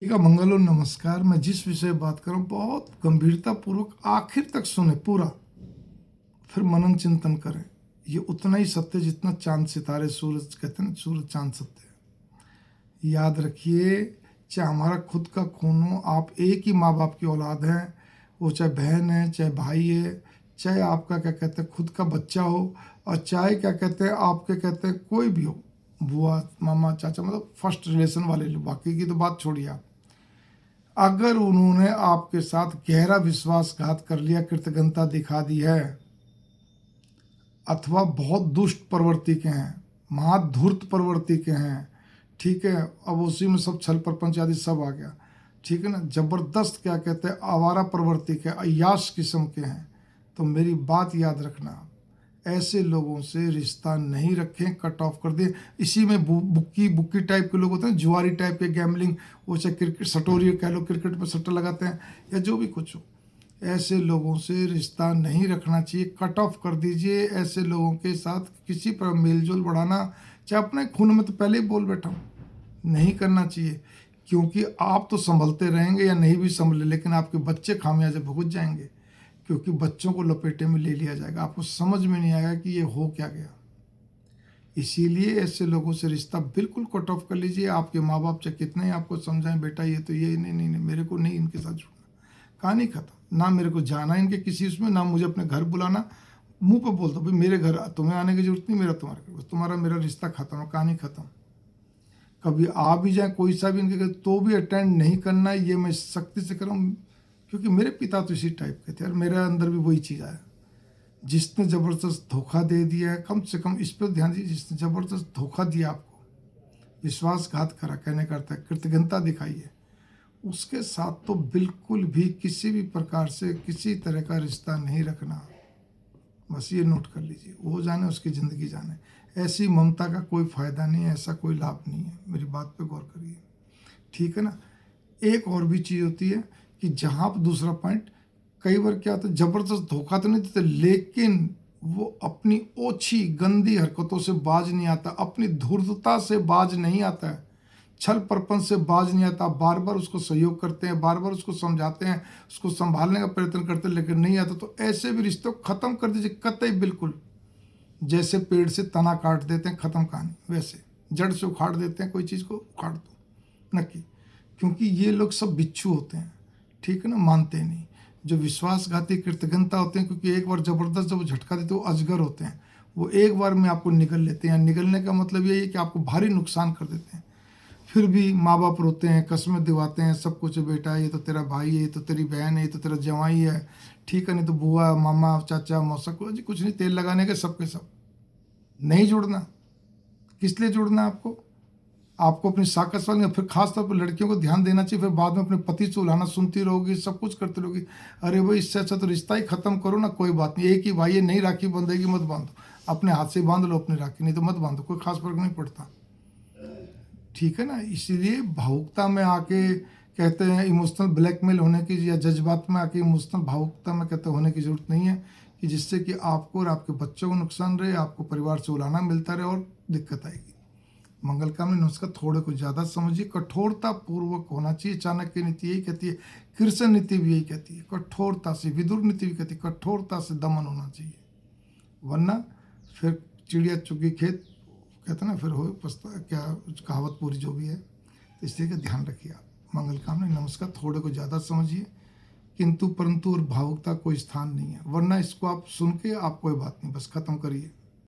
ठीक है, मंगल और नमस्कार। मैं जिस विषय बात कर रहा हूँ बहुत गंभीरता पूर्वक आखिर तक सुने पूरा, फिर मनन चिंतन करें। ये उतना ही सत्य जितना चांद सितारे सूरज, कहते हैं ना, सूरज चांद सत्य है। याद रखिए, चाहे हमारा खुद का खून हो, आप एक ही माँ बाप की औलाद हैं। वो चाहे बहन है, चाहे भाई है, चाहे आपका क्या कहते हैं खुद का बच्चा हो, और चाहे क्या कहते हैं आपके कहते हैं कोई भी हो, बुआ मामा चाचा, मतलब फर्स्ट रिलेशन वाले लोग, बाकी की तो बात छोड़िए आप। अगर उन्होंने आपके साथ गहरा विश्वासघात कर लिया, कृतज्ञता दिखा दी है, अथवा बहुत दुष्ट प्रवृत्ति के हैं, महाधूर्त प्रवृत्ति के हैं, ठीक है, अब उसी में सब छल प्रपंच आदि सब आ गया, ठीक है ना, जबरदस्त क्या कहते हैं आवारा प्रवृत्ति के, अय्याश किस्म के हैं, तो मेरी बात याद रखना, ऐसे लोगों से रिश्ता नहीं रखें, कट ऑफ कर दें। इसी में बुक्की बुक्की टाइप के लोग होते हैं, जुआरी टाइप के, गैमलिंग, वो चाहे क्रिकेट सटोरी कह लो, क्रिकेट पर सट्टा लगाते हैं या जो भी कुछ हो, ऐसे लोगों से रिश्ता नहीं रखना चाहिए, कट ऑफ कर दीजिए। ऐसे लोगों के साथ किसी पर मेलजोल बढ़ाना, चाहे अपने खून में, तो पहले ही बोल बैठा हूँ, नहीं करना चाहिए। क्योंकि आप तो संभलते रहेंगे या नहीं भी संभले, लेकिन आपके बच्चे खामियाजा भुगत जाएंगे, क्योंकि बच्चों को लपेटे में ले लिया जाएगा, आपको समझ में नहीं आएगा कि ये हो क्या गया। इसीलिए ऐसे लोगों से रिश्ता बिल्कुल कट ऑफ कर लीजिए। आपके माँ बाप चाहे कितने ही आपको समझाएं, बेटा ये तो ये नहीं नहीं नहीं, मेरे को नहीं इनके साथ जुड़ना, कहानी खत्म। ना मेरे को जाना इनके किसी उसमें, ना मुझे अपने घर बुलाना, मुंह पर बोल दो भाई मेरे घर तुम्हें आने की जरूरत नहीं, मेरा तुम्हारे घर, तुम्हारा मेरा रिश्ता खत्म, कहानी खत्म। कभी आ भी जाए कोई सा भी इनके घर, तो भी अटेंड नहीं करना है, ये मैं सख्ती से कर रहा हूँ। क्योंकि मेरे पिता तो इसी टाइप के थे और मेरे अंदर भी वही चीज़ आया। जिसने ज़बरदस्त धोखा दे दिया है, कम से कम इस पर ध्यान दीजिए, जिसने ज़बरदस्त धोखा दिया आपको, विश्वासघात करा, कहने करता है कृतज्ञता दिखाइए, उसके साथ तो बिल्कुल भी किसी भी प्रकार से किसी तरह का रिश्ता नहीं रखना। बस ये नोट कर लीजिए, वो जाने उसकी ज़िंदगी जाने। ऐसी ममता का कोई फ़ायदा नहीं है, ऐसा कोई लाभ नहीं है, मेरी बात पे गौर करिए, ठीक है ना। एक और भी चीज़ होती है कि जहाँ पर दूसरा पॉइंट, कई बार क्या होता है, ज़बरदस्त धोखा तो नहीं देते, लेकिन वो अपनी ओछी गंदी हरकतों से बाज नहीं आता, अपनी धूर्तता से बाज नहीं आता है, छल प्रपंच से बाज नहीं आता। बार बार उसको सहयोग करते हैं, बार बार उसको समझाते हैं, उसको संभालने का प्रयत्न करते हैं, लेकिन नहीं आता, तो ऐसे भी रिश्तों को ख़त्म कर दीजिए, कतई बिल्कुल। जैसे पेड़ से तना काट देते हैं, ख़त्म कहानी, वैसे जड़ से उखाड़ देते हैं, कोई चीज़ को उखाड़ दो नक्की। क्योंकि ये लोग सब बिच्छू होते हैं, ठीक है ना, मानते नहीं। जो विश्वासघाती कृतज्ञता होते हैं, क्योंकि एक बार ज़बरदस्त जब वो झटका देते हैं, वो अजगर होते हैं, वो एक बार में आपको निगल लेते हैं। निगलने का मतलब यही है कि आपको भारी नुकसान कर देते हैं। फिर भी माँ बाप रोते हैं, कस्में दिवाते हैं, सब कुछ, बेटा ये तो तेरा भाई है, ये तो तेरी बहन है, ये तो तेरा जवाई है, ठीक है, नहीं तो बुआ मामा चाचा मौसा, कुछ नहीं, तेल लगाने के सब के सब। नहीं जुड़ना, किस लिए जुड़ना है आपको? आपको अपनी साकत वाली, फिर खास तौर पर लड़कियों को ध्यान देना चाहिए। फिर बाद में अपने पति से उलाना सुनती रहोगी, सब कुछ करती रहोगी। अरे भाई, इससे अच्छा तो रिश्ता ही खत्म करो ना, कोई बात नहीं, एक ही भाई है, नहीं राखी बंधेगी मत बांधो, अपने हाथ से बांध लो अपनी राखी, नहीं तो मत बांधो, कोई खास फर्क नहीं पड़ता, ठीक है ना। इसीलिए भावुकता में आके, कहते हैं इमोशनल ब्लैकमेल होने की, या जज्बात में आके इमोशनल भावुकता में कहते होने की जरूरत नहीं है, कि जिससे कि आपको और आपके बच्चों को नुकसान रहे, आपको परिवार से उलाना मिलता रहे और दिक्कत आएगी। मंगल कामनी नुस्खा थोड़े को ज़्यादा समझिए, कठोरता पूर्वक होना चाहिए। चाणक्य नीति यही कहती है, कृष्ण नीति भी यही कहती है, कठोरता से, विदुर नीति भी कहती है कठोरता से दमन होना चाहिए, वरना फिर चिड़िया चुगी खेत, कहते हैं ना, फिर हो पछता, क्या कहावत पूरी जो भी है, तो इसलिए का ध्यान रखिए आप। मंगल कामना नमस्कार, थोड़े को ज़्यादा समझिए, किंतु परंतु और भावुकता कोई स्थान नहीं है, वरना इसको आप सुन के आप कोई बात नहीं, बस ख़त्म करिए।